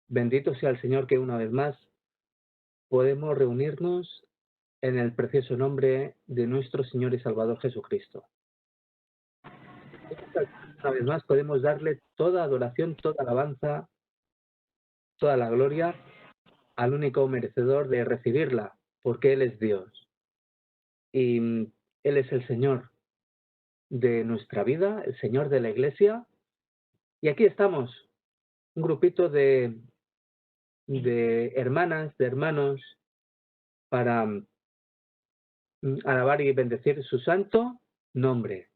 Bendito sea el Señor que una vez más podemos reunirnos en el precioso nombre de nuestro Señor y Salvador Jesucristo. Una vez más podemos darle toda adoración, toda alabanza, toda la gloria al único merecedor de recibirla, porque Él es Dios. Y Él es el Señor de nuestra vida, el Señor de la Iglesia. Y aquí estamos, un grupito de hermanas, de hermanos, para alabar y bendecir su santo nombre.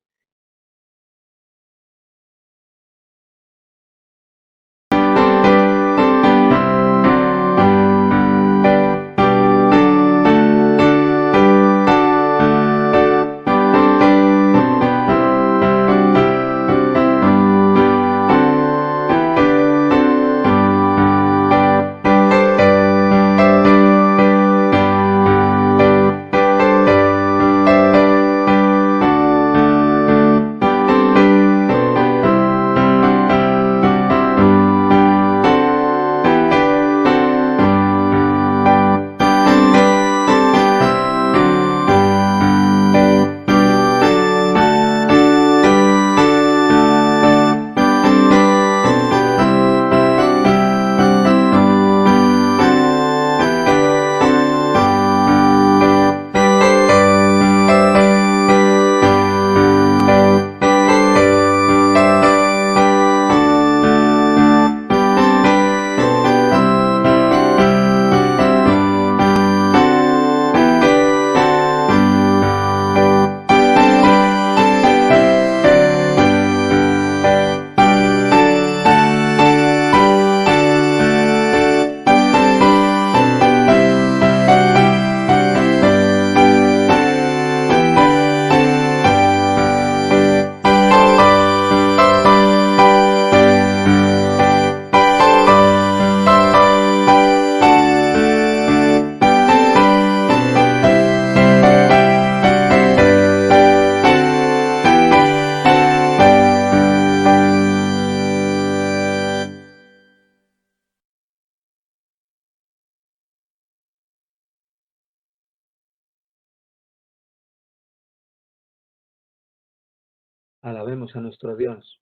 Alabemos a nuestro Dios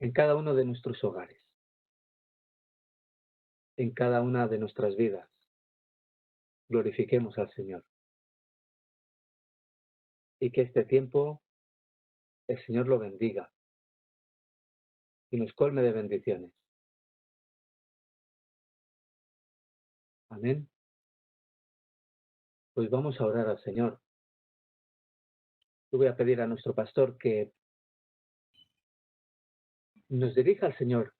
en cada uno de nuestros hogares, en cada una de nuestras vidas. Glorifiquemos al Señor. Y que este tiempo el Señor lo bendiga y nos colme de bendiciones. Amén. Pues vamos a orar al Señor. Yo voy a pedir a nuestro pastor que nos dirija al Señor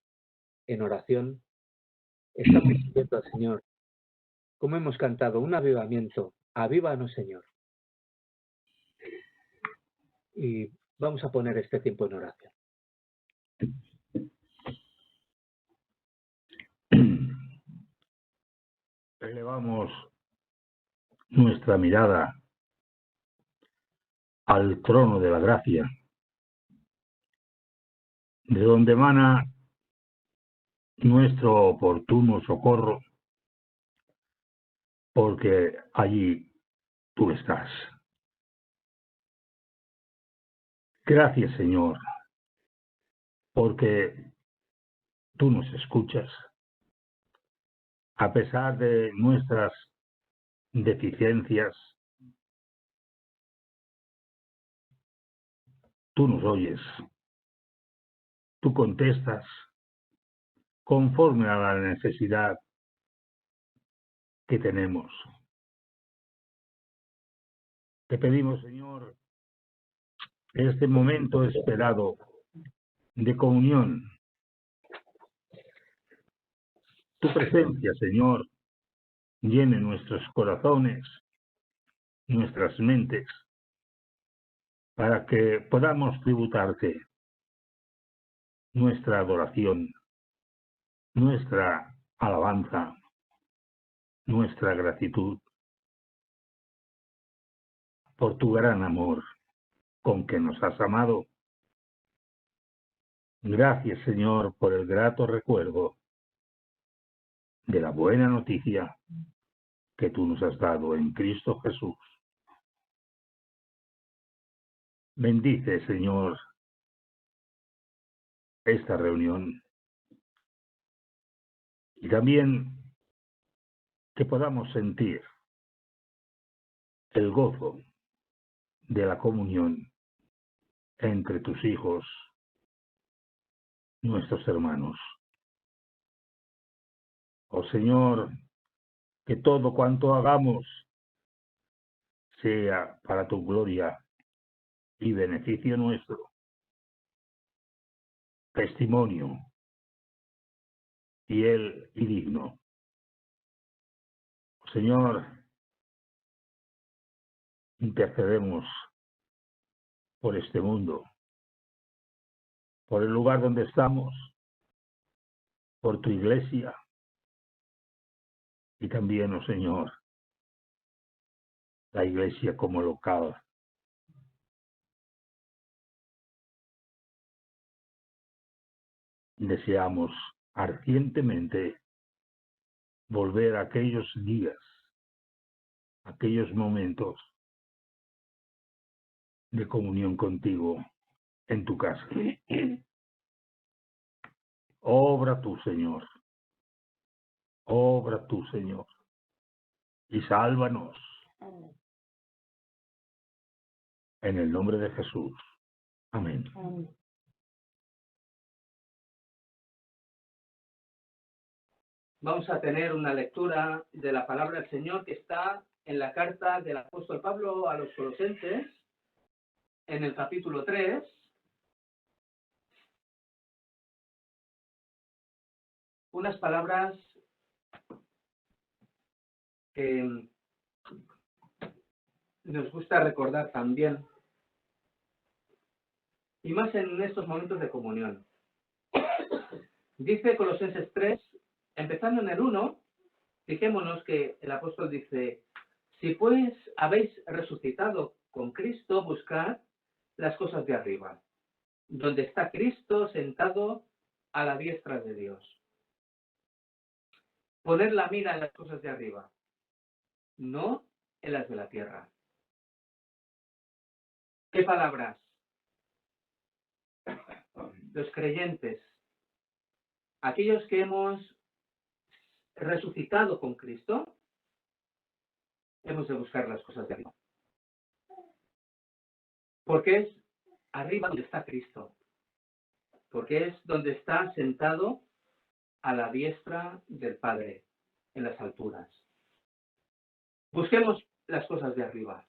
en oración. Estamos pidiendo al Señor, como hemos cantado, un avivamiento. Avívanos, Señor. Y vamos a poner este tiempo en oración. Elevamos nuestra mirada al trono de la gracia, de donde emana nuestro oportuno socorro, porque allí tú estás. Gracias, Señor, porque tú nos escuchas, a pesar de nuestras deficiencias. Tú nos oyes, tú contestas conforme a la necesidad que tenemos. Te pedimos, Señor, este momento esperado de comunión. Tu presencia, Señor, llene nuestros corazones, nuestras mentes, para que podamos tributarte nuestra adoración, nuestra alabanza, nuestra gratitud por tu gran amor con que nos has amado Gracias, Señor, por el grato recuerdo de la buena noticia que tú nos has dado en Cristo Jesús. Bendice, Señor, esta reunión y también que podamos sentir el gozo de la comunión entre tus hijos, nuestros hermanos. Oh Señor, que todo cuanto hagamos sea para tu gloria y beneficio nuestro, testimonio fiel y digno. Señor, intercedemos por este mundo, por el lugar donde estamos, por tu iglesia y también, oh Señor, la iglesia como local. Deseamos ardientemente volver a aquellos días, aquellos momentos de comunión contigo en tu casa. Obra tú, Señor. Obra tú, Señor. Y sálvanos. En el nombre de Jesús. Amén. Vamos a tener una lectura de la palabra del Señor que está en la carta del apóstol Pablo a los Colosenses, en el capítulo 3. Unas palabras que nos gusta recordar también, y más en estos momentos de comunión. Dice Colosenses 3, empezando en el 1, fijémonos que el apóstol dice: si pues habéis resucitado con Cristo, buscad las cosas de arriba, donde está Cristo sentado a la diestra de Dios. Poner la mira en las cosas de arriba, no en las de la tierra. ¿Qué palabras? Los creyentes, aquellos que hemos resucitado con Cristo, hemos de buscar las cosas de arriba. Porque es arriba donde está Cristo. Porque es donde está sentado a la diestra del Padre, en las alturas. Busquemos las cosas de arriba.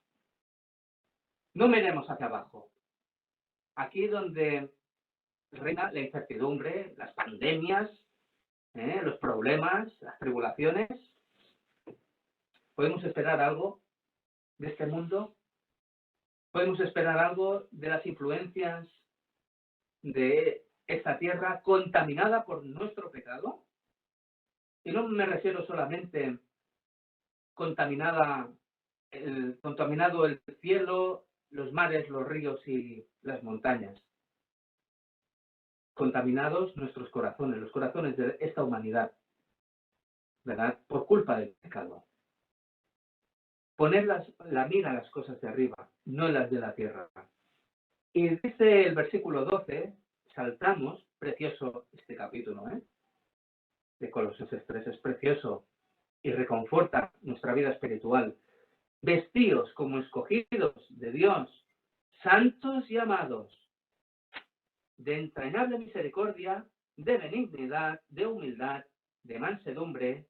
No miremos hacia abajo. Aquí donde reina la incertidumbre, las pandemias, los problemas, las tribulaciones. ¿Podemos esperar algo de este mundo? ¿Podemos esperar algo de las influencias de esta tierra contaminada por nuestro pecado? Y no me refiero solamente contaminado el cielo, los mares, los ríos y las montañas. Contaminados nuestros corazones, los corazones de esta humanidad, ¿verdad? Por culpa del pecado. Poner la mira a las cosas de arriba, no en las de la tierra. Y dice el versículo 12, saltamos, precioso este capítulo, de Colosenses 3, es precioso y reconforta nuestra vida espiritual. Vestíos como escogidos de Dios, santos y amados, de entrañable misericordia, de benignidad, de humildad, de mansedumbre,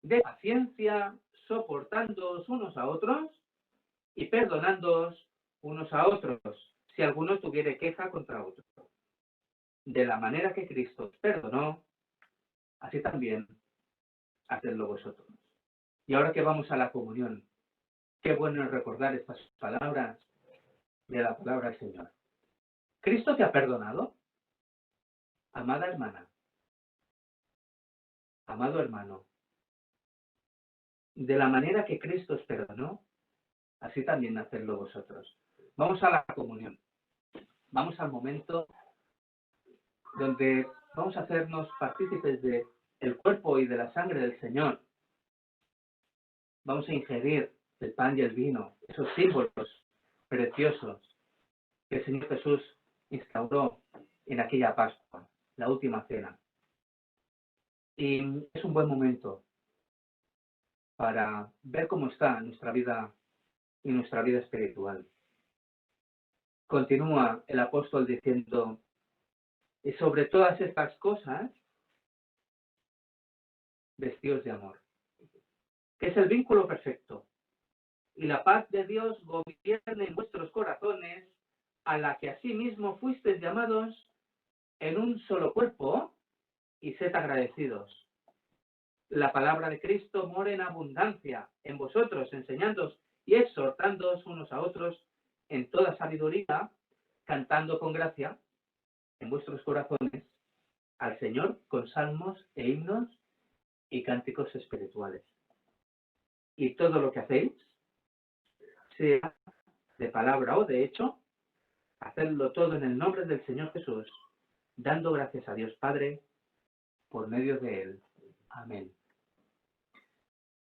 de paciencia, soportándoos unos a otros y perdonándoos unos a otros, si alguno tuviere queja contra otro. De la manera que Cristo os perdonó, así también hacedlo vosotros. Y ahora que vamos a la comunión, qué bueno es recordar estas palabras de la palabra del Señor. ¿Cristo te ha perdonado? Amada hermana, amado hermano, de la manera que Cristo os perdonó, así también hacedlo vosotros. Vamos a la comunión. Vamos al momento donde vamos a hacernos partícipes de el cuerpo y de la sangre del Señor. Vamos a ingerir el pan y el vino, esos símbolos preciosos que el Señor Jesús instauró en aquella Pascua, la última cena. Y es un buen momento para ver cómo está nuestra vida y nuestra vida espiritual. Continúa el apóstol diciendo, y sobre todas estas cosas, vestidos de amor, que es el vínculo perfecto. Y la paz de Dios gobierne en vuestros corazones, a la que asimismo fuisteis llamados en un solo cuerpo, y sed agradecidos. La palabra de Cristo mora en abundancia en vosotros, enseñándoos y exhortándoos unos a otros en toda sabiduría, cantando con gracia en vuestros corazones al Señor con salmos e himnos y cánticos espirituales. Y todo lo que hacéis, sea de palabra o de hecho, hacedlo todo en el nombre del Señor Jesús, dando gracias a Dios Padre por medio de Él. Amén.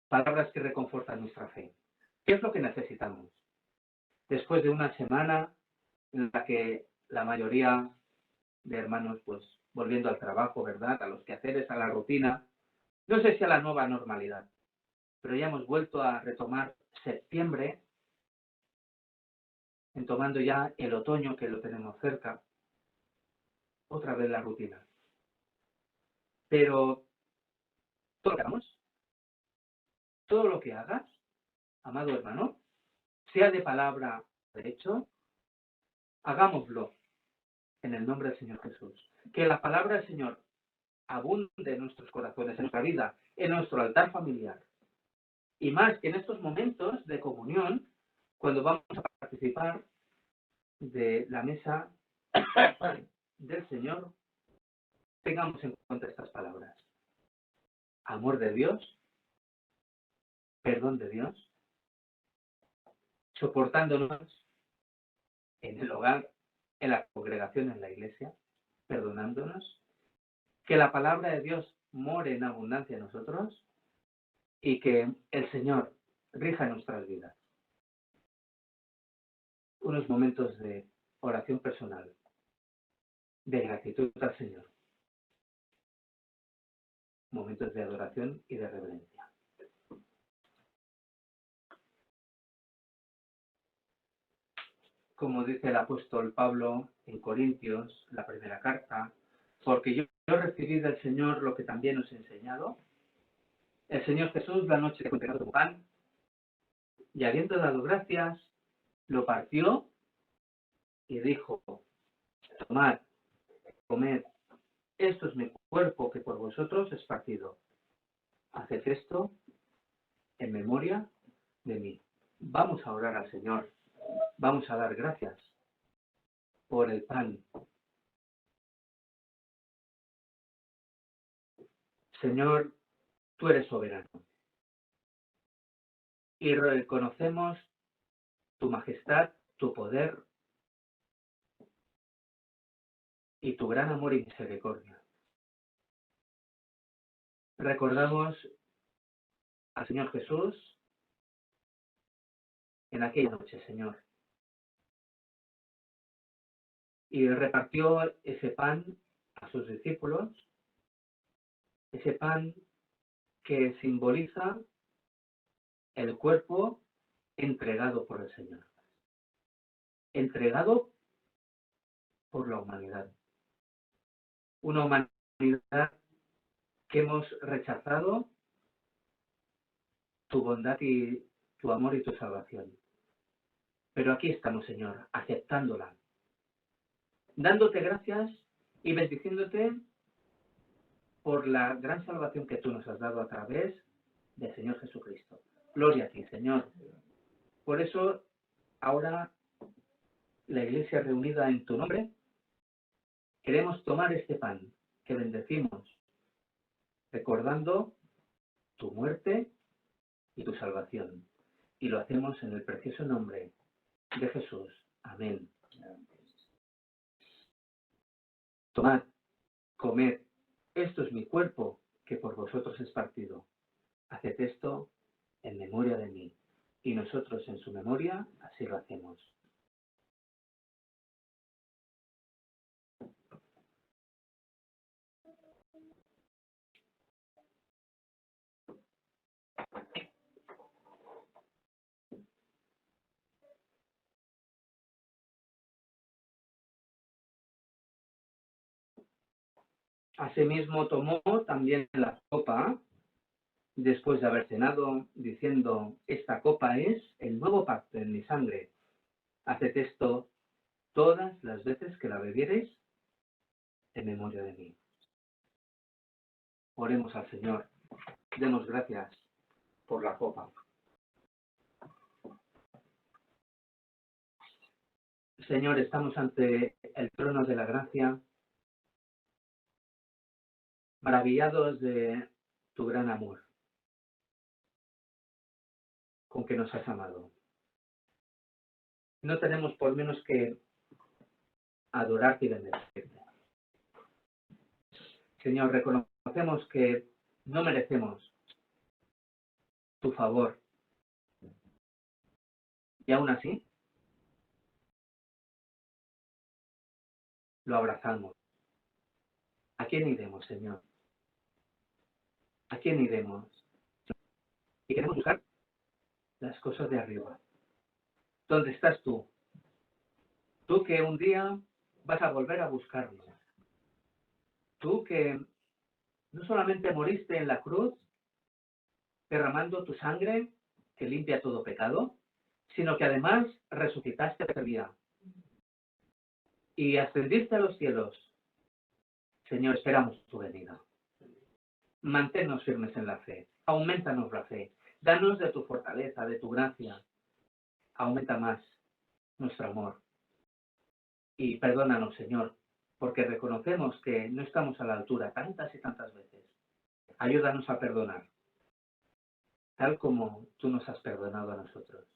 Palabras que reconfortan nuestra fe. ¿Qué es lo que necesitamos? Después de una semana en la que la mayoría de hermanos, pues, volviendo al trabajo, ¿verdad? A los quehaceres, a la rutina, no sé si a la nueva normalidad, pero ya hemos vuelto a retomar septiembre, en tomando ya el otoño que lo tenemos cerca, otra vez la rutina. Pero todo lo que hagamos, todo lo que hagas, amado hermano, sea de palabra o de hecho, hagámoslo en el nombre del Señor Jesús. Que la palabra del Señor abunde en nuestros corazones, en nuestra vida, en nuestro altar familiar. Y más que en estos momentos de comunión, cuando vamos a participar de la mesa del Señor, tengamos en cuenta estas palabras. Amor de Dios, perdón de Dios, soportándonos en el hogar, en la congregación, en la iglesia, perdonándonos, que la palabra de Dios more en abundancia en nosotros y que el Señor rija nuestras vidas. Unos momentos de oración personal, de gratitud al Señor, momentos de adoración y de reverencia. Como dice el apóstol Pablo en Corintios, la primera carta, porque yo recibí del Señor lo que también os he enseñado. El Señor Jesús, la noche que fue entregado como pan, y habiendo dado gracias, lo partió y dijo, tomad, comed, esto es mi cuerpo que por vosotros es partido. Haced esto en memoria de mí. Vamos a orar al Señor. Vamos a dar gracias por el pan. Señor, tú eres soberano. Y reconocemos tu majestad, tu poder y tu gran amor y misericordia. Recordamos al Señor Jesús en aquella noche, Señor. Y repartió ese pan a sus discípulos, ese pan que simboliza el cuerpo entregado por el Señor, entregado por la humanidad. Una humanidad que hemos rechazado tu bondad y tu amor y tu salvación. Pero aquí estamos, Señor, aceptándola, dándote gracias y bendiciéndote por la gran salvación que tú nos has dado a través del Señor Jesucristo. Gloria a ti, Señor. Por eso, ahora, la Iglesia reunida en tu nombre, queremos tomar este pan que bendecimos, recordando tu muerte y tu salvación. Y lo hacemos en el precioso nombre de Jesús. Amén. Tomad comed, esto es mi cuerpo, que por vosotros es partido. Haced esto en memoria de mí. Y nosotros en su memoria así lo hacemos. Asimismo tomó también la copa, después de haber cenado, diciendo, esta copa es el nuevo pacto en mi sangre. Haced esto todas las veces que la bebiereis en memoria de mí. Oremos al Señor. Demos gracias por la copa. Señor, estamos ante el trono de la gracia, maravillados de tu gran amor, con que nos has amado. No tenemos por menos que adorarte y bendecirte. Señor, reconocemos que no merecemos tu favor. Y aún así, lo abrazamos. ¿A quién iremos, Señor? ¿A quién iremos? Y queremos buscar las cosas de arriba. ¿Dónde estás tú? Tú que un día vas a volver a buscarnos. Tú que no solamente moriste en la cruz, derramando tu sangre que limpia todo pecado, sino que además resucitaste ese día y ascendiste a los cielos. Señor, esperamos tu venida. Manténnos firmes en la fe. Aumentanos la fe. Danos de tu fortaleza, de tu gracia. Aumenta más nuestro amor. Y perdónanos, Señor, porque reconocemos que no estamos a la altura tantas y tantas veces. Ayúdanos a perdonar, tal como tú nos has perdonado a nosotros.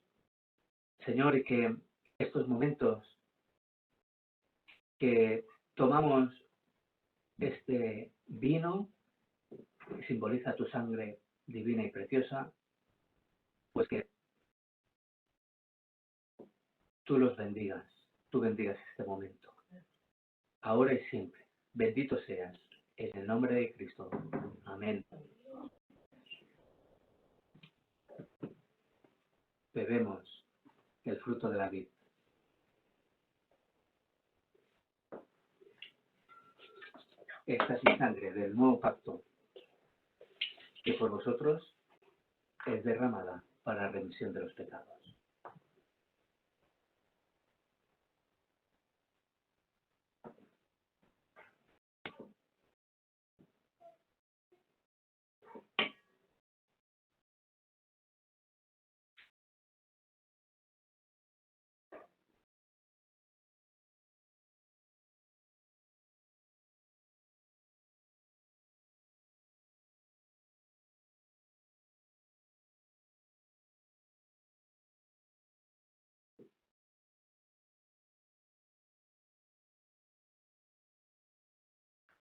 Señor, y que estos momentos que tomamos este vino, que simboliza tu sangre divina y preciosa, pues que tú los bendigas, tú bendigas este momento, ahora y siempre. Bendito seas, en el nombre de Cristo. Amén. Bebemos el fruto de la vid. Esta es mi sangre del nuevo pacto, que por vosotros es derramada para la remisión de los pecados.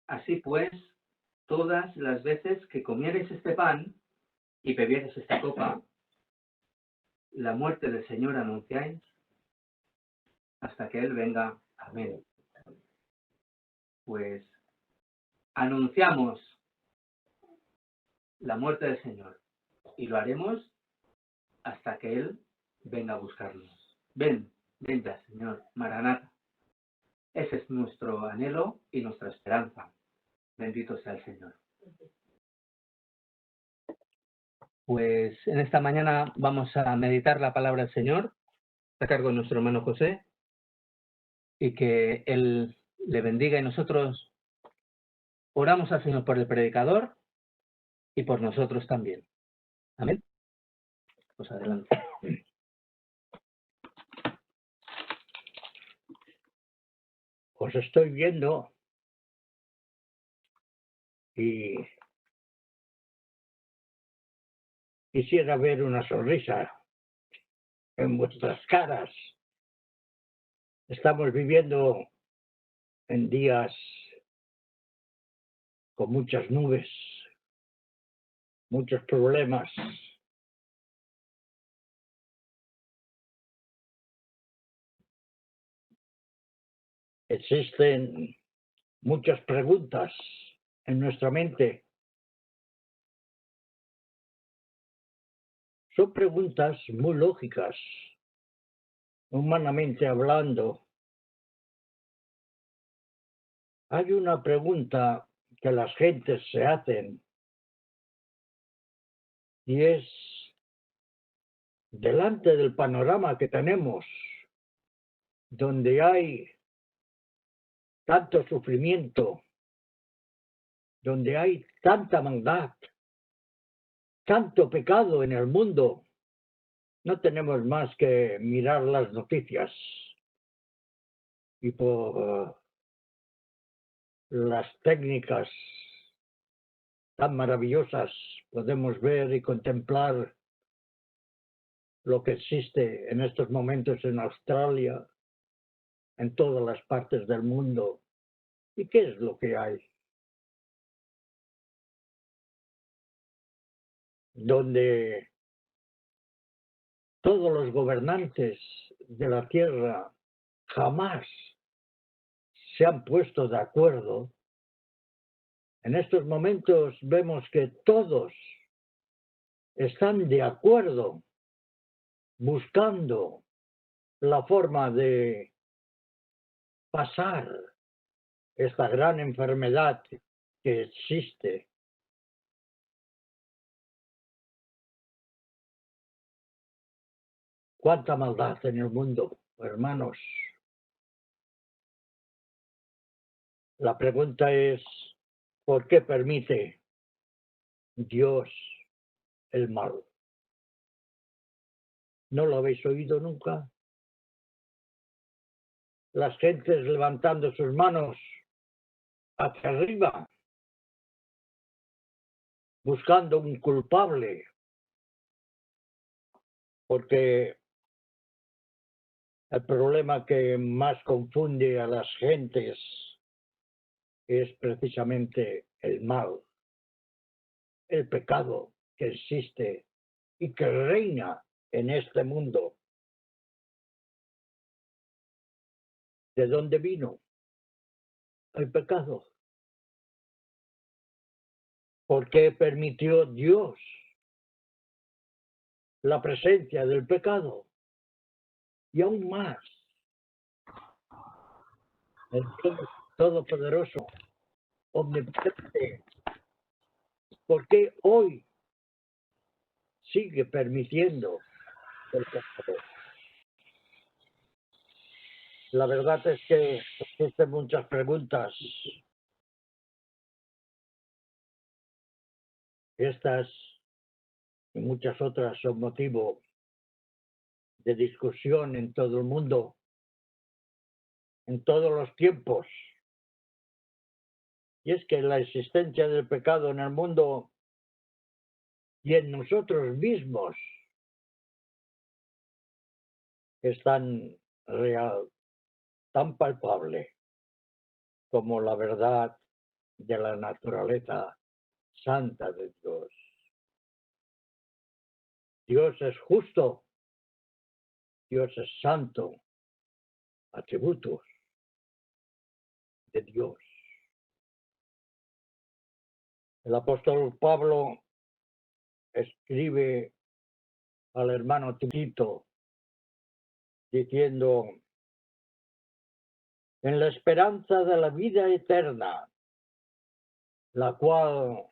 Así pues, todas las veces que comiereis este pan y bebiereis esta copa, la muerte del Señor anunciáis hasta que Él venga. Amén. Pues anunciamos la muerte del Señor y lo haremos hasta que Él venga a buscarnos. Ven, ven ya, Señor, Maranata. Ese es nuestro anhelo y nuestra esperanza. Bendito sea el Señor. Pues en esta mañana vamos a meditar la palabra del Señor, a cargo de nuestro hermano José, y que Él le bendiga y nosotros oramos al Señor por el predicador y por nosotros también. Amén. Pues adelante. Os estoy viendo y quisiera ver una sonrisa en vuestras caras. Estamos viviendo en días con muchas nubes, muchos problemas. Existen muchas preguntas en nuestra mente. Son preguntas muy lógicas, humanamente hablando. Hay una pregunta que las gentes se hacen y es, delante del panorama que tenemos, donde hay tanto sufrimiento, donde hay tanta maldad, tanto pecado en el mundo, no tenemos más que mirar las noticias y por las técnicas tan maravillosas podemos ver y contemplar lo que existe en estos momentos en Australia, en todas las partes del mundo. ¿Y qué es lo que hay? Donde todos los gobernantes de la tierra jamás se han puesto de acuerdo. En estos momentos vemos que todos están de acuerdo buscando la forma de pasar esta gran enfermedad que existe. Cuánta maldad en el mundo, hermanos. La pregunta es, ¿por qué permite Dios el mal? ¿No lo habéis oído nunca? Las gentes levantando sus manos hacia arriba, buscando un culpable, porque el problema que más confunde a las gentes es precisamente el mal, el pecado que existe y que reina en este mundo. ¿De dónde vino el pecado? ¿Por qué permitió Dios la presencia del pecado? Y aún más, el Dios Todopoderoso, omnipotente, ¿por qué hoy sigue permitiendo el pecado? La verdad es que existen muchas preguntas. Estas y muchas otras son motivo de discusión en todo el mundo, en todos los tiempos. Y es que la existencia del pecado en el mundo y en nosotros mismos es tan real, tan palpable como la verdad de la naturaleza santa de Dios. Dios es justo, Dios es santo, atributos de Dios. El apóstol Pablo escribe al hermano Tito diciendo, en la esperanza de la vida eterna, la cual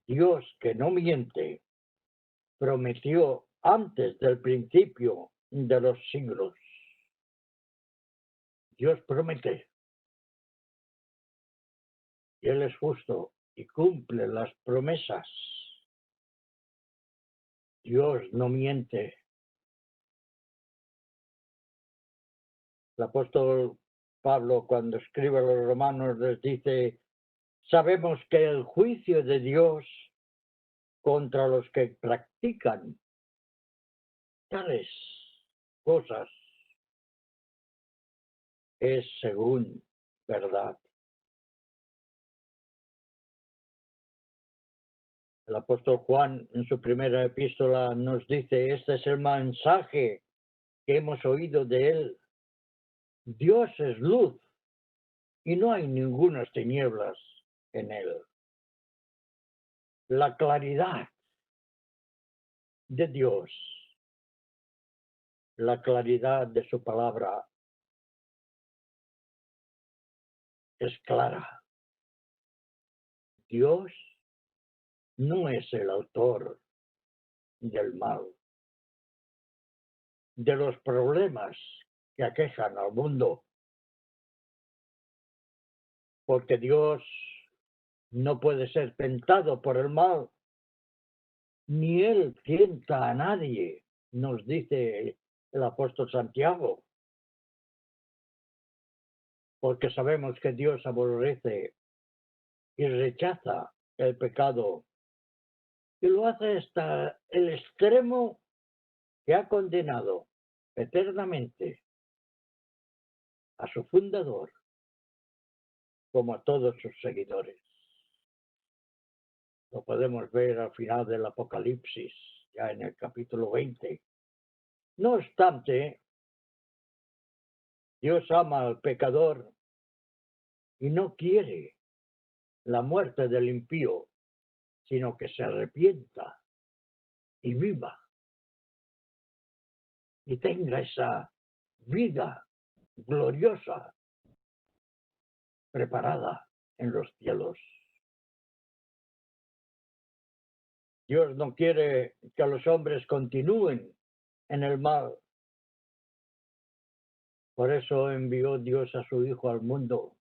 Dios, que no miente, prometió antes del principio de los siglos. Dios promete. Y Él es justo y cumple las promesas. Dios no miente. El apóstol Pablo, cuando escribe a los romanos, les dice, sabemos que el juicio de Dios contra los que practican tales cosas es según verdad. El apóstol Juan en su primera epístola nos dice, este es el mensaje que hemos oído de él. Dios es luz y no hay ninguna tinieblas en él. La claridad de Dios, la claridad de su palabra es clara. Dios no es el autor del mal, de los problemas que aquejan al mundo, porque Dios no puede ser tentado por el mal, ni él tienta a nadie, nos dice el apóstol Santiago, porque sabemos que Dios aborrece y rechaza el pecado, y lo hace hasta el extremo que ha condenado eternamente a su fundador como a todos sus seguidores. Lo podemos ver al final del Apocalipsis, ya en el capítulo 20. No obstante, Dios ama al pecador y no quiere la muerte del impío, sino que se arrepienta y viva y tenga esa vida gloriosa preparada en los cielos. Dios no quiere que los hombres continúen en el mal. Por eso envió Dios a su Hijo al mundo.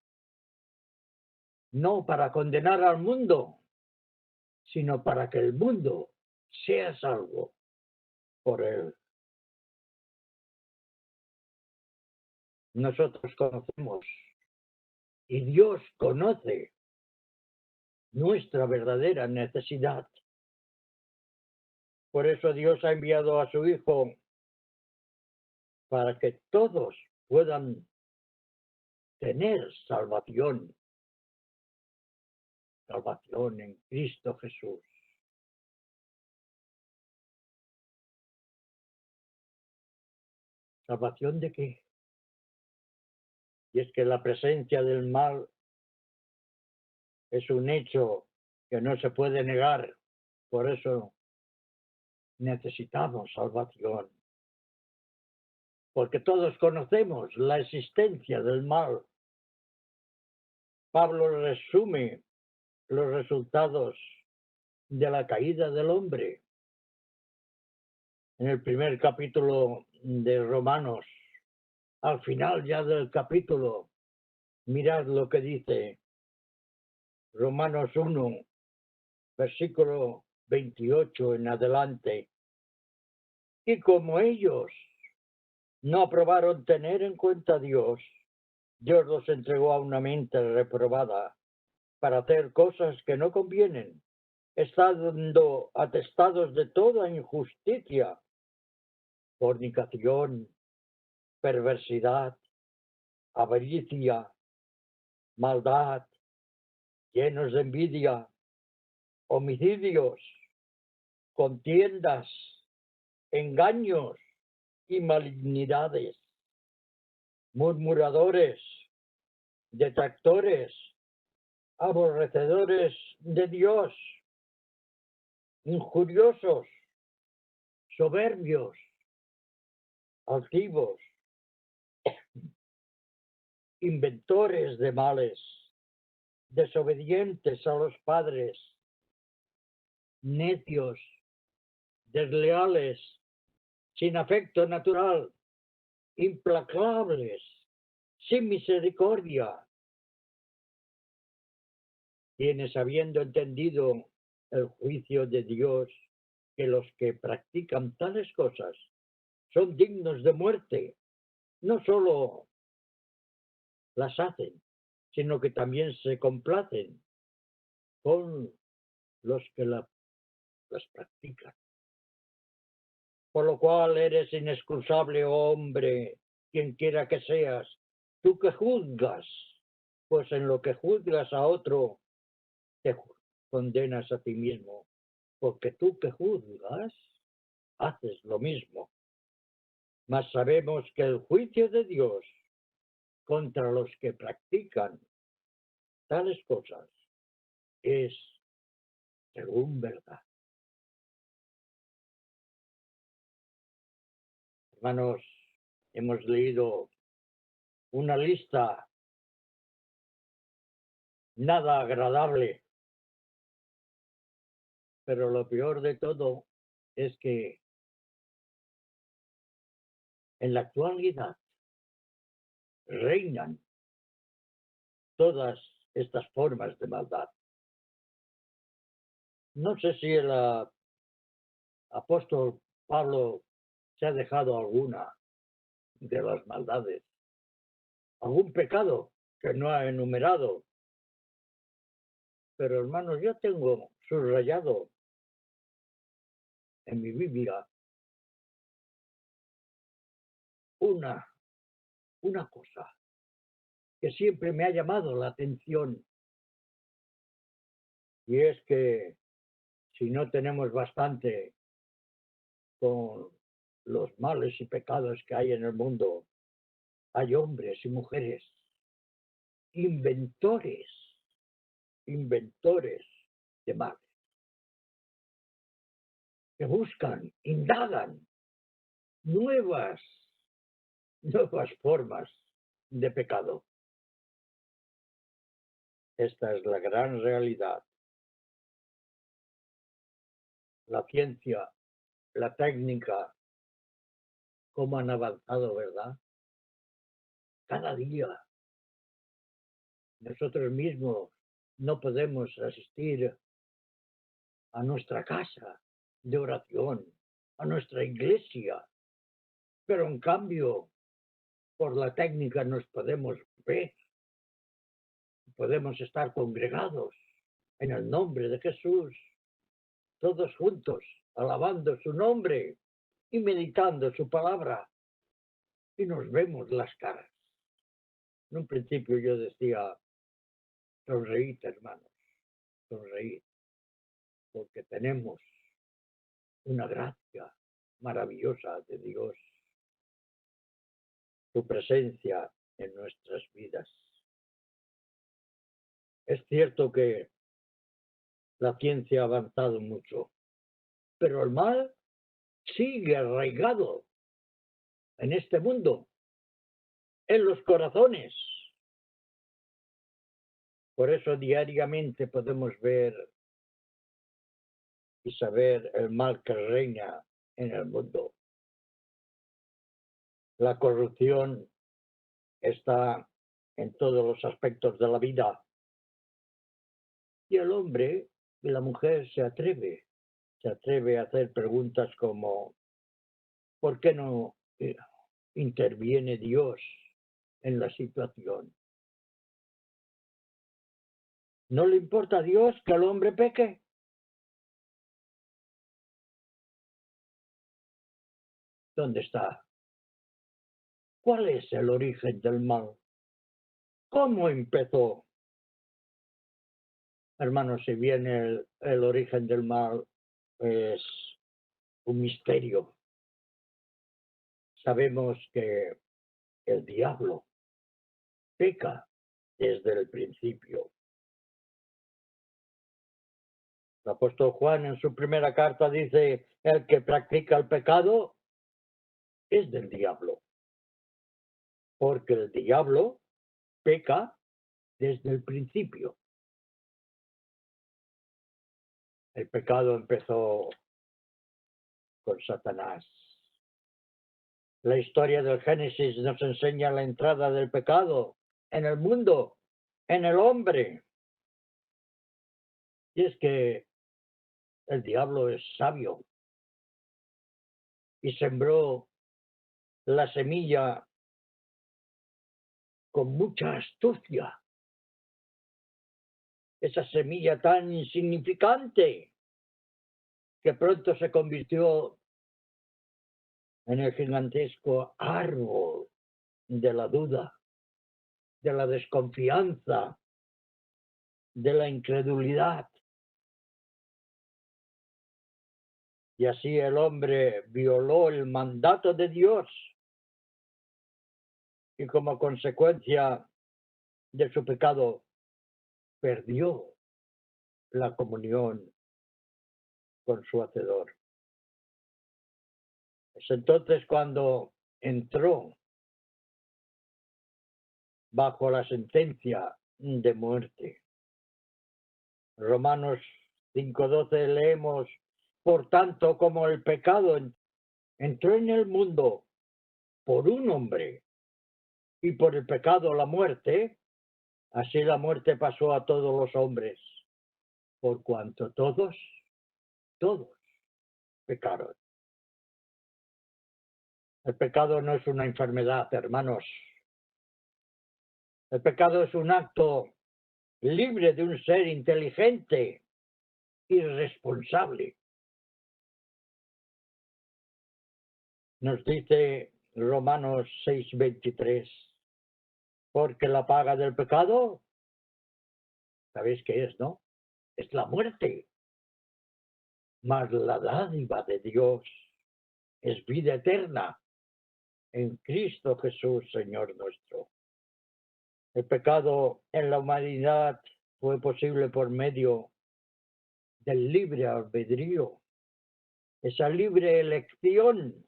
No para condenar al mundo, sino para que el mundo sea salvo por él. Nosotros conocemos y Dios conoce nuestra verdadera necesidad. Por eso Dios ha enviado a su Hijo para que todos puedan tener salvación. Salvación en Cristo Jesús. ¿Salvación de qué? Y es que la presencia del mal es un hecho que no se puede negar. Por eso necesitamos salvación. Porque todos conocemos la existencia del mal. Pablo resume los resultados de la caída del hombre en el primer capítulo de Romanos. Al final ya del capítulo, mirad lo que dice Romanos 1, versículo 28 en adelante. Y como ellos no aprobaron tener en cuenta a Dios, Dios los entregó a una mente reprobada para hacer cosas que no convienen, estando atestados de toda injusticia, fornicación, perversidad, avaricia, maldad, llenos de envidia, homicidios, contiendas, engaños y malignidades, murmuradores, detractores, aborrecedores de Dios, injuriosos, soberbios, altivos, inventores de males, desobedientes a los padres, necios, desleales, sin afecto natural, implacables, sin misericordia, quienes habiendo entendido el juicio de Dios, que los que practican tales cosas son dignos de muerte, no solo las hacen, sino que también se complacen con los que las practican. Por lo cual eres inexcusable, oh hombre, quien quiera que seas, tú que juzgas, pues en lo que juzgas a otro, te condenas a ti mismo, porque tú que juzgas haces lo mismo. Mas sabemos que el juicio de Dios contra los que practican tales cosas es según verdad. Hermanos, hemos leído una lista nada agradable, pero lo peor de todo es que en la actualidad reinan todas estas formas de maldad. No sé si el apóstol Pablo se ha dejado alguna de las maldades, algún pecado que no ha enumerado. Pero hermanos, yo tengo subrayado en mi Biblia una cosa que siempre me ha llamado la atención, y es que si no tenemos bastante con los males y pecados que hay en el mundo, hay hombres y mujeres inventores de males, que buscan, indagan nuevas formas de pecado. Esta es la gran realidad. La ciencia, la técnica, cómo han avanzado, ¿verdad? Cada día nosotros mismos no podemos asistir a nuestra casa de oración, a nuestra iglesia, pero en cambio por la técnica nos podemos ver, podemos estar congregados en el nombre de Jesús, todos juntos, alabando su nombre y meditando su palabra, y nos vemos las caras. En un principio yo decía, sonreíd, hermanos, sonreíd, porque tenemos una gracia maravillosa de Dios, su presencia en nuestras vidas. Es cierto que la ciencia ha avanzado mucho, pero el mal sigue arraigado en este mundo, en los corazones. Por eso diariamente podemos ver y saber el mal que reina en el mundo. La corrupción está en todos los aspectos de la vida. Y el hombre y la mujer se atreve a hacer preguntas como, ¿por qué no interviene Dios en la situación? ¿No le importa a Dios que el hombre peque? ¿Dónde está? ¿Cuál es el origen del mal? ¿Cómo empezó? Hermanos, si bien el origen del mal es un misterio, sabemos que el diablo peca desde el principio. El apóstol Juan en su primera carta dice, el que practica el pecado es del diablo, porque el diablo peca desde el principio. El pecado empezó con Satanás. La historia del Génesis nos enseña la entrada del pecado en el mundo, en el hombre. Y es que el diablo es sabio y sembró la semilla con mucha astucia. Esa semilla tan insignificante que pronto se convirtió en el gigantesco árbol de la duda, de la desconfianza, de la incredulidad. Y así el hombre violó el mandato de Dios y como consecuencia de su pecado perdió la comunión con su Hacedor. Es entonces cuando entró bajo la sentencia de muerte. Romanos 5:12 leemos, por tanto, como el pecado entró en el mundo por un hombre y por el pecado la muerte, así la muerte pasó a todos los hombres, por cuanto todos pecaron. El pecado no es una enfermedad, hermanos. El pecado es un acto libre de un ser inteligente y responsable. Nos dice Romanos 6:23, porque la paga del pecado, ¿sabéis qué es, no? Es la muerte. Mas la dádiva de Dios es vida eterna en Cristo Jesús, Señor nuestro. El pecado en la humanidad fue posible por medio del libre albedrío, esa libre elección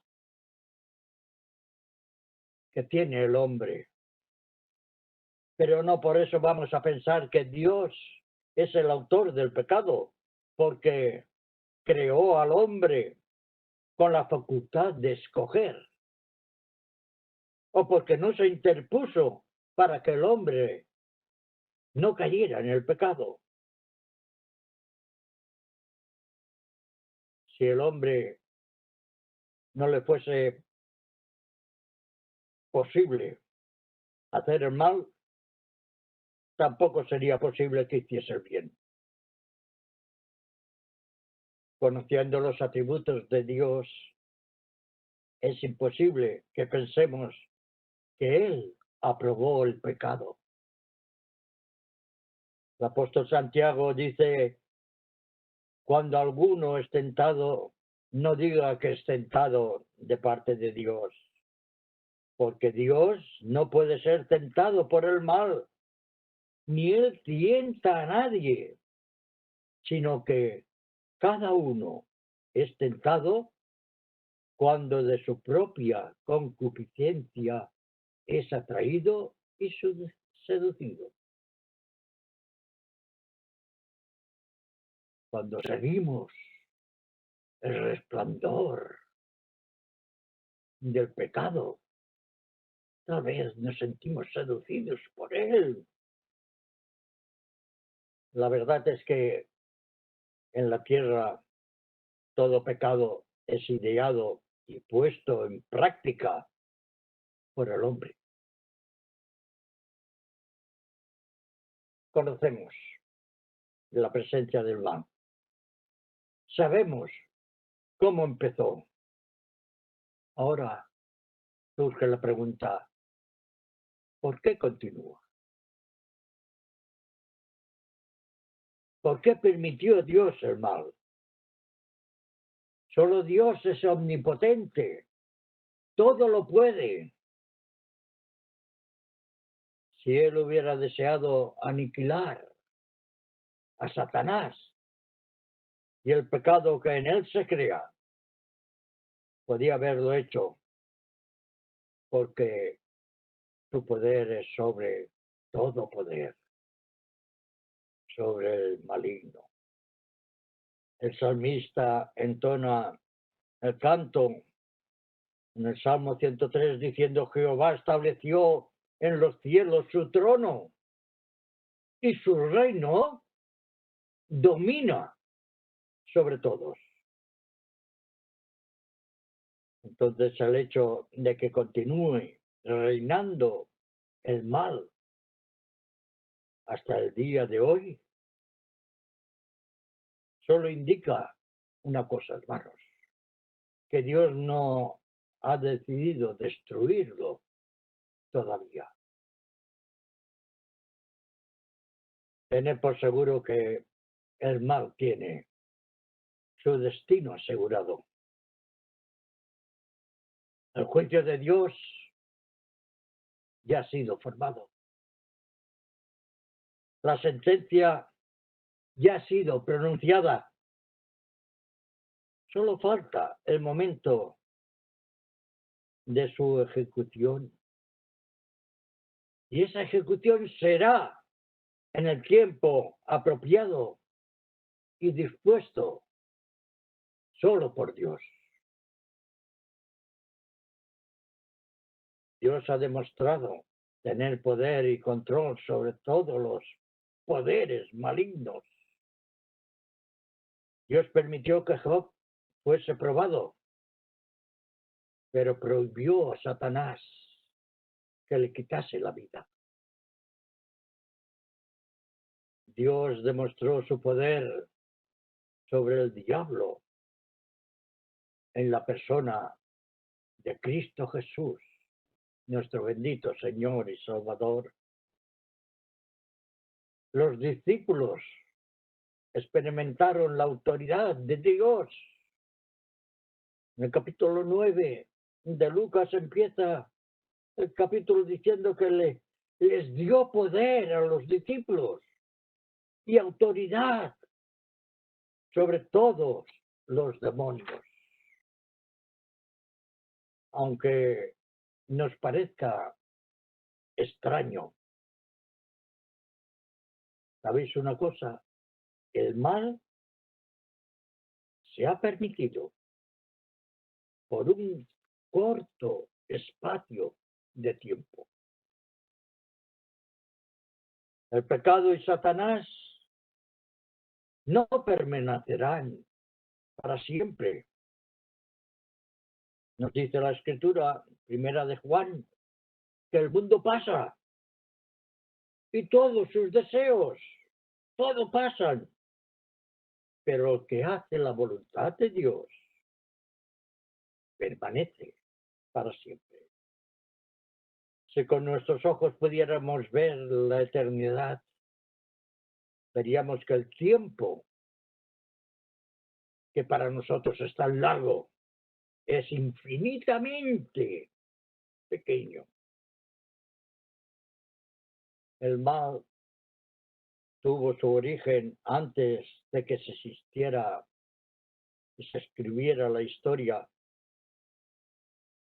que tiene el hombre. Pero no por eso vamos a pensar que Dios es el autor del pecado, porque creó al hombre con la facultad de escoger, o porque no se interpuso para que el hombre no cayera en el pecado. Si el hombre no le fuese posible hacer el mal, tampoco sería posible que hiciese el bien. Conociendo los atributos de Dios, es imposible que pensemos que Él aprobó el pecado. El apóstol Santiago dice, cuando alguno es tentado, no diga que es tentado de parte de Dios, porque Dios no puede ser tentado por el mal, ni Él tienta a nadie, sino que cada uno es tentado cuando de su propia concupiscencia es atraído y seducido. Cuando seguimos el resplandor del pecado, tal vez nos sentimos seducidos por él. La verdad es que en la tierra todo pecado es ideado y puesto en práctica por el hombre. Conocemos la presencia del mal. Sabemos cómo empezó. Ahora surge la pregunta, ¿por qué continúa? ¿Por qué permitió Dios el mal? Solo Dios es omnipotente, todo lo puede. Si Él hubiera deseado aniquilar a Satanás y el pecado que en él se crea, podía haberlo hecho, porque su poder es sobre todo poder, sobre el maligno. El salmista entona el canto en el Salmo 103 diciendo, Jehová estableció en los cielos su trono y su reino domina sobre todos. Entonces el hecho de que continúe reinando el mal hasta el día de hoy solo indica una cosa, hermanos, que Dios no ha decidido destruirlo todavía. Tened por seguro que el mal tiene su destino asegurado. El juicio de Dios ya ha sido formado. La sentencia ya ha sido pronunciada. Solo falta el momento de su ejecución. Y esa ejecución será en el tiempo apropiado y dispuesto solo por Dios. Dios ha demostrado tener poder y control sobre todos los poderes malignos. Dios permitió que Job fuese probado, pero prohibió a Satanás que le quitase la vida. Dios demostró su poder sobre el diablo en la persona de Cristo Jesús, nuestro bendito Señor y Salvador. Los discípulos experimentaron la autoridad de Dios. En el capítulo 9 de Lucas empieza el capítulo diciendo que les dio poder a los discípulos y autoridad sobre todos los demonios. Aunque nos parezca extraño, ¿sabéis una cosa? El mal se ha permitido por un corto espacio de tiempo. El pecado y Satanás no permanecerán para siempre. Nos dice la Escritura, primera de Juan, que el mundo pasa y todos sus deseos, todo pasan. Pero el que hace la voluntad de Dios permanece para siempre. Si con nuestros ojos pudiéramos ver la eternidad, veríamos que el tiempo, que para nosotros es tan largo, es infinitamente pequeño. El mal tuvo su origen antes de que se existiera y se escribiera la historia.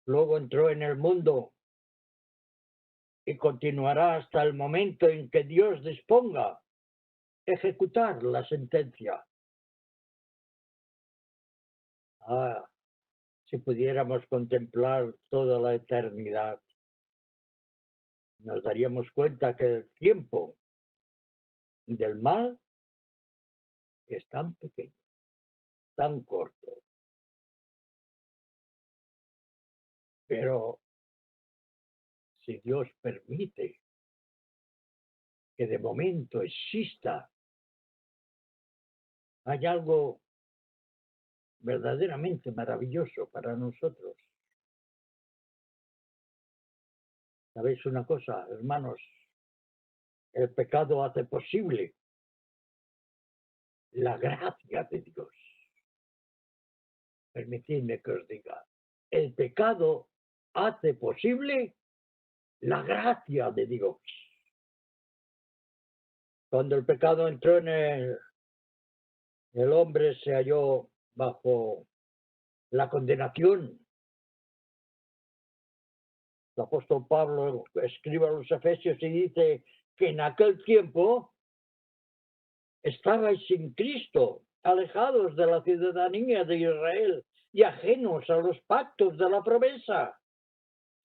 Luego entró en el mundo y continuará hasta el momento en que Dios disponga ejecutar la sentencia. Si pudiéramos contemplar toda la eternidad, nos daríamos cuenta que el tiempo del mal es tan pequeño, tan corto. Pero si Dios permite que de momento exista, hay algo verdaderamente maravilloso para nosotros. ¿Sabéis una cosa, hermanos? El pecado hace posible la gracia de Dios. Permitidme que os diga, el pecado hace posible la gracia de Dios. Cuando el pecado entró en el hombre se halló bajo la condenación. El apóstol Pablo escribe a los Efesios y dice que en aquel tiempo estabais sin Cristo, alejados de la ciudadanía de Israel y ajenos a los pactos de la promesa,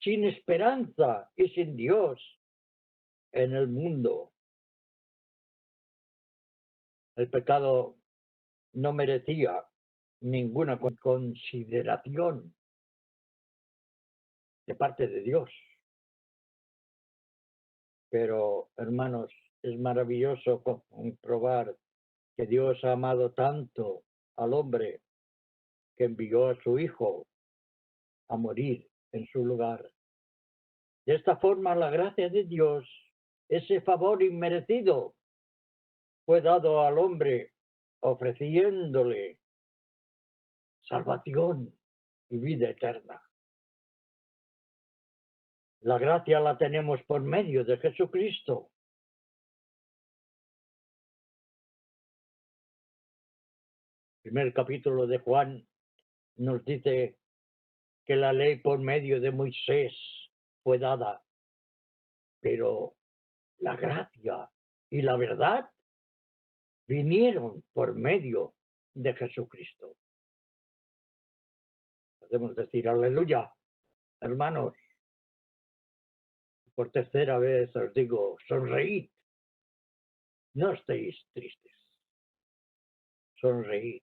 sin esperanza y sin Dios en el mundo. El pecado no merecía ninguna consideración de parte de Dios. Pero, hermanos, es maravilloso comprobar que Dios ha amado tanto al hombre que envió a su Hijo a morir en su lugar. De esta forma, la gracia de Dios, ese favor inmerecido, fue dado al hombre ofreciéndole salvación y vida eterna. La gracia la tenemos por medio de Jesucristo. El primer capítulo de Juan nos dice que la ley por medio de Moisés fue dada, pero la gracia y la verdad vinieron por medio de Jesucristo. Podemos decir aleluya, hermanos. Por tercera vez os digo, sonreíd, no estéis tristes, sonreíd.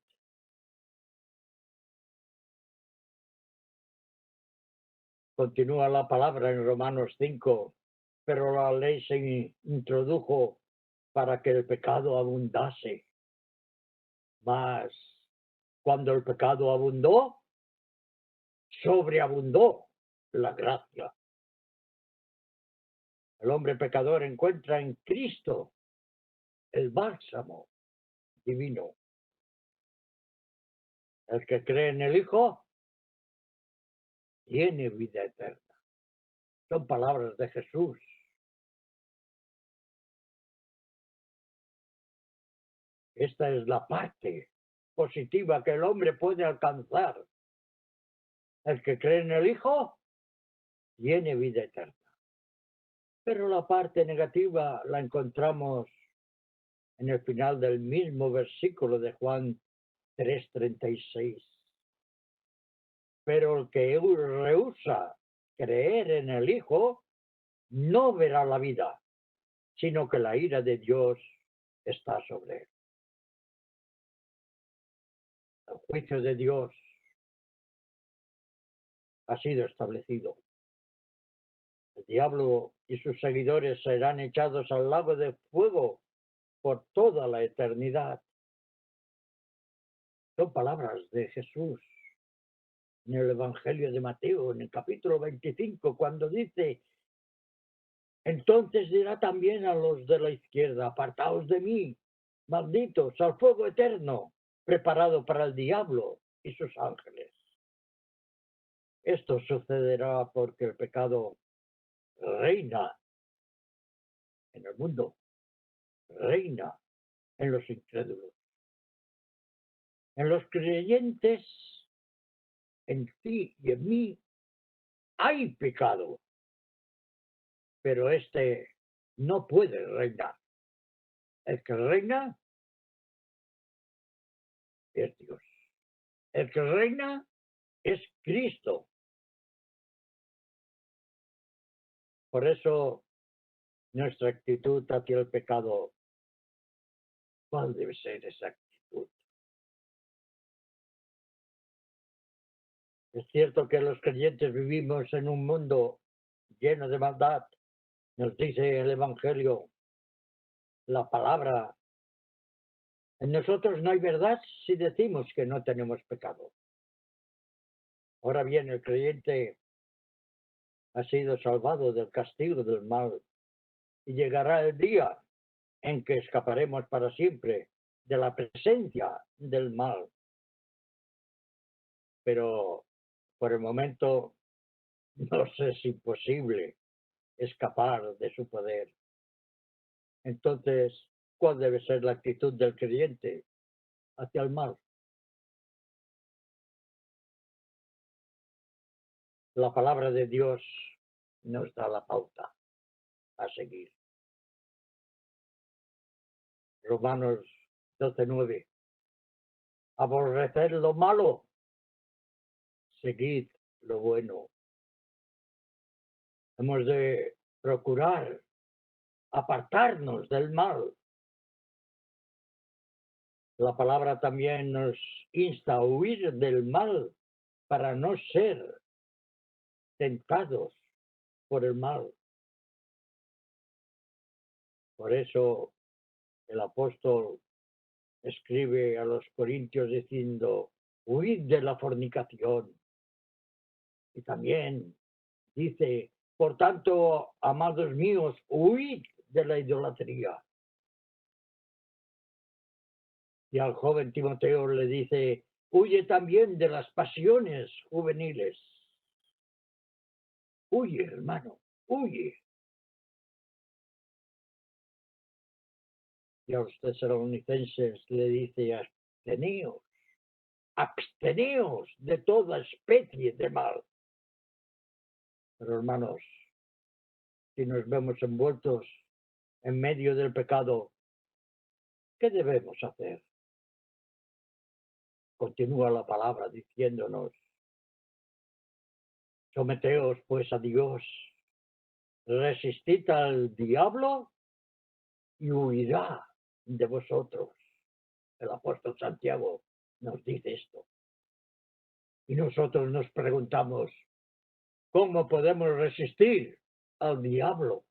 Continúa la palabra en Romanos 5, pero la ley se introdujo para que el pecado abundase. Mas cuando el pecado abundó, sobreabundó la gracia. El hombre pecador encuentra en Cristo el bálsamo divino. El que cree en el Hijo tiene vida eterna. Son palabras de Jesús. Esta es la parte positiva que el hombre puede alcanzar. El que cree en el Hijo tiene vida eterna. Pero la parte negativa la encontramos en el final del mismo versículo de Juan 3:36. Pero el que rehúsa creer en el Hijo no verá la vida, sino que la ira de Dios está sobre él. El juicio de Dios ha sido establecido. El diablo y sus seguidores serán echados al lago de fuego por toda la eternidad. Son palabras de Jesús en el Evangelio de Mateo, en el capítulo 25, cuando dice: entonces dirá también a los de la izquierda, apartaos de mí, malditos, al fuego eterno, preparado para el diablo y sus ángeles. Esto sucederá porque el pecado reina en el mundo, reina en los incrédulos. En los creyentes, en ti y en mí, hay pecado, pero este no puede reinar. El que reina es Dios. El que reina es Cristo. Por eso nuestra actitud hacia el pecado, ¿cuál debe ser esa actitud? Es cierto que los creyentes vivimos en un mundo lleno de maldad. Nos dice el Evangelio, la palabra: en nosotros no hay verdad si decimos que no tenemos pecado. Ahora bien, el creyente ha sido salvado del castigo del mal y llegará el día en que escaparemos para siempre de la presencia del mal. Pero por el momento nos es imposible escapar de su poder. Entonces, ¿cuál debe ser la actitud del creyente hacia el mal? La palabra de Dios nos da la pauta a seguir. Romanos 12:9. Aborreced lo malo, seguid lo bueno. Hemos de procurar apartarnos del mal. La palabra también nos insta a huir del mal para no ser tentados por el mal. Por eso el apóstol escribe a los corintios diciendo: huid de la fornicación. Y también dice: por tanto, amados míos, huid de la idolatría. Y al joven Timoteo le dice: Huye también de las pasiones juveniles. Huye, hermano, huye. Y a los tesalonicenses le dice: absteneos de toda especie de mal. Pero hermanos, si nos vemos envueltos en medio del pecado, ¿qué debemos hacer? Continúa la palabra diciéndonos: someteos pues a Dios, resistid al diablo y huirá de vosotros. El apóstol Santiago nos dice esto. Y nosotros nos preguntamos: ¿cómo podemos resistir al diablo?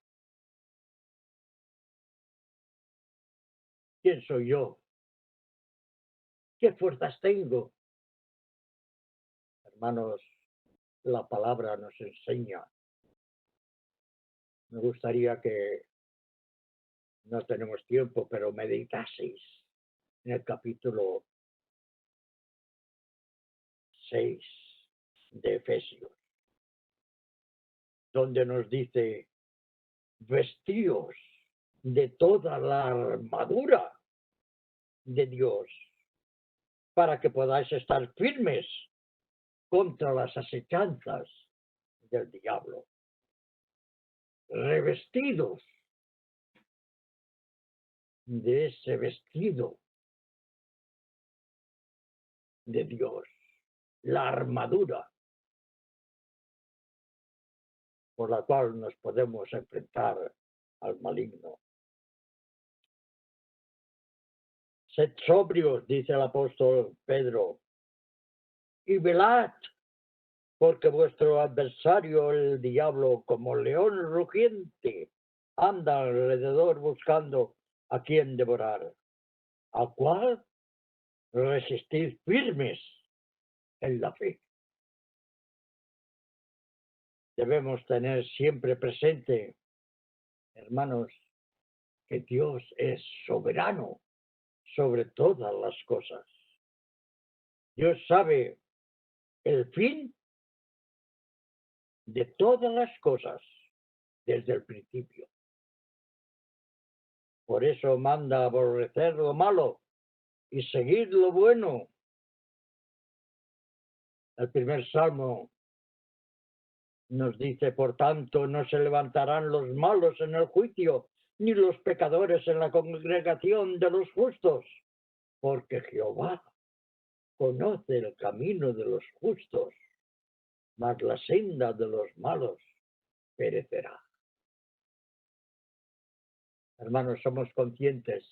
¿Quién soy yo? ¿Qué fuerzas tengo? Hermanos, la palabra nos enseña. Me gustaría que, no tenemos tiempo, pero meditaseis en el capítulo 6 de Efesios, donde nos dice: vestíos de toda la armadura de Dios para que podáis estar firmes contra las asechanzas del diablo. Revestidos de ese vestido de Dios, la armadura por la cual nos podemos enfrentar al maligno. Sed sobrios, dice el apóstol Pedro, y velad, porque vuestro adversario, el diablo, como león rugiente, anda alrededor buscando a quien devorar, al cual resistid firmes en la fe. Debemos tener siempre presente, hermanos, que Dios es soberano sobre todas las cosas. Dios sabe el fin de todas las cosas desde el principio. Por eso manda aborrecer lo malo y seguir lo bueno. El primer salmo nos dice: por tanto, no se levantarán los malos en el juicio, ni los pecadores en la congregación de los justos, porque Jehová conoce el camino de los justos, mas la senda de los malos perecerá. Hermanos, somos conscientes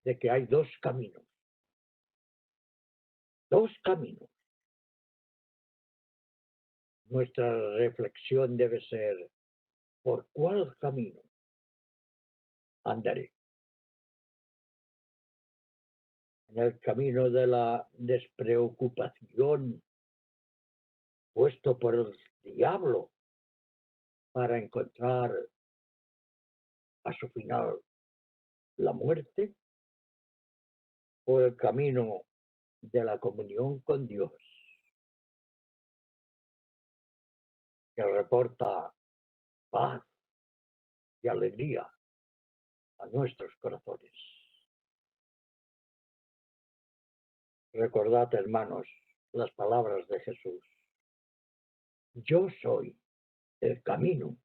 de que hay dos caminos. Dos caminos. Nuestra reflexión debe ser: ¿por cuál camino andaré? En el camino de la despreocupación puesto por el diablo para encontrar a su final la muerte, o el camino de la comunión con Dios, que reporta paz y alegría a nuestros corazones. Recordad, hermanos, las palabras de Jesús: yo soy el camino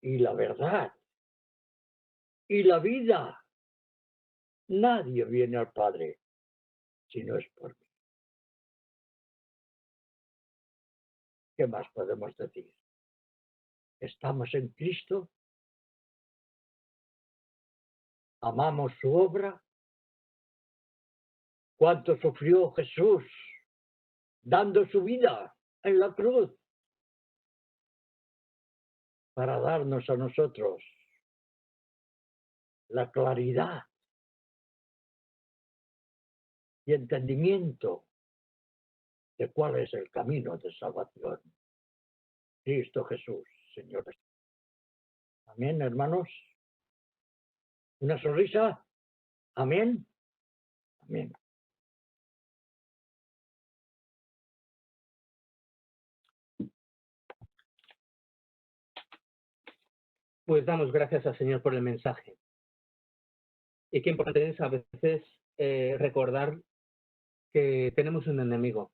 y la verdad y la vida. Nadie viene al Padre si no es por mí. ¿Qué más podemos decir? ¿Estamos en Cristo? ¿Amamos su obra? ¿Cuánto sufrió Jesús dando su vida en la cruz para darnos a nosotros la claridad y entendimiento de cuál es el camino de salvación? Cristo Jesús, Señor. Amén, hermanos. ¿Una sonrisa? Amén. Amén. Pues damos gracias al Señor por el mensaje. Y qué importante es a veces recordar que tenemos un enemigo.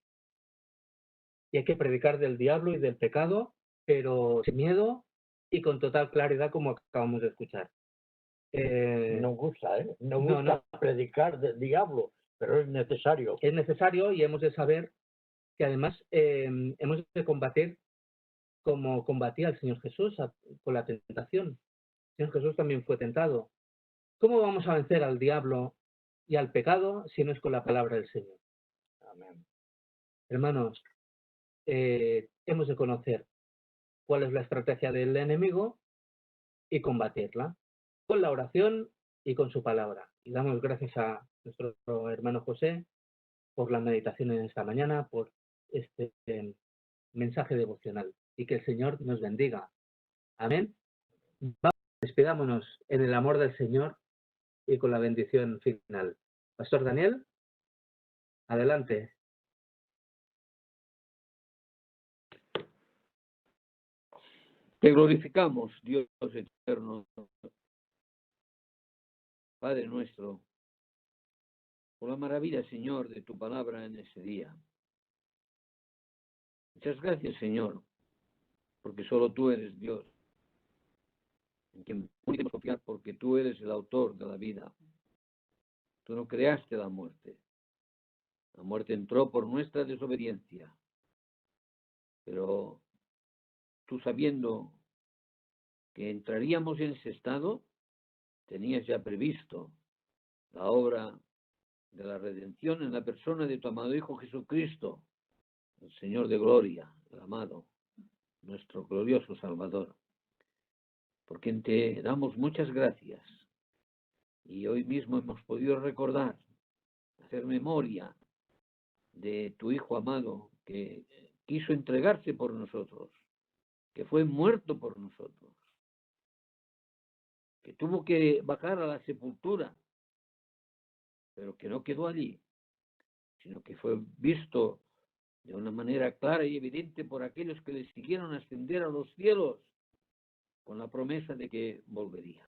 Y hay que predicar del diablo y del pecado, pero sin miedo y con total claridad, como acabamos de escuchar. No gusta, ¿eh? No gusta predicar del diablo, pero es necesario. Es necesario y hemos de saber que además hemos de combatir como combatía el Señor Jesús con la tentación. El Señor Jesús también fue tentado. ¿Cómo vamos a vencer al diablo y al pecado si no es con la palabra del Señor? Amén. Hermanos, hemos de conocer cuál es la estrategia del enemigo y combatirla con la oración y con su palabra. Y damos gracias a nuestro hermano José por la meditación en esta mañana, por este mensaje devocional y que el Señor nos bendiga. Amén. Vamos, despidámonos en el amor del Señor y con la bendición final. Pastor Daniel, adelante. Te glorificamos, Dios eterno, Padre nuestro, por la maravilla, Señor, de tu palabra en ese día. Muchas gracias, Señor, porque solo tú eres Dios, en quien podemos confiar, porque tú eres el autor de la vida. Tú no creaste la muerte. La muerte entró por nuestra desobediencia. Pero tú, sabiendo que entraríamos en ese estado, tenías ya previsto la obra de la redención en la persona de tu amado Hijo Jesucristo, el Señor de gloria, el amado, nuestro glorioso Salvador, por quien te damos muchas gracias. Y hoy mismo hemos podido recordar, hacer memoria de tu Hijo amado que quiso entregarse por nosotros, que fue muerto por nosotros, que tuvo que bajar a la sepultura, pero que no quedó allí, sino que fue visto de una manera clara y evidente por aquellos que le siguieron ascender a los cielos con la promesa de que volvería.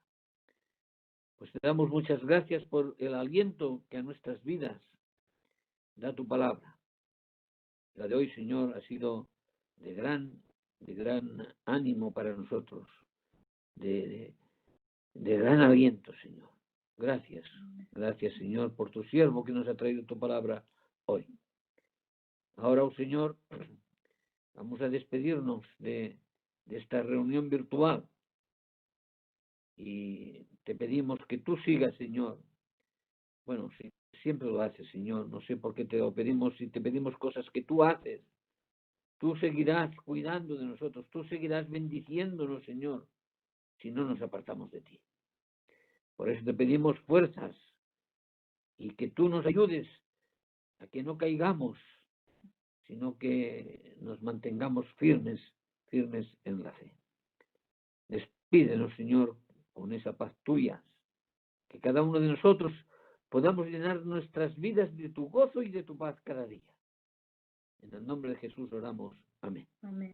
Pues te damos muchas gracias por el aliento que a nuestras vidas da tu palabra. La de hoy, Señor, ha sido de gran ánimo para nosotros, de gran aliento, Señor. Gracias, Señor, por tu siervo que nos ha traído tu palabra hoy. Ahora, oh Señor, vamos a despedirnos de esta reunión virtual y te pedimos que tú sigas, Señor. Bueno, sí, siempre lo haces, Señor. No sé por qué te lo pedimos, si te pedimos cosas que tú haces. Tú seguirás cuidando de nosotros, tú seguirás bendiciéndonos, Señor, si no nos apartamos de ti. Por eso te pedimos fuerzas y que tú nos ayudes a que no caigamos, sino que nos mantengamos firmes en la fe. Despídenos, Señor, con esa paz tuya, que cada uno de nosotros podamos llenar nuestras vidas de tu gozo y de tu paz cada día. En el nombre de Jesús oramos. Amén. Amén.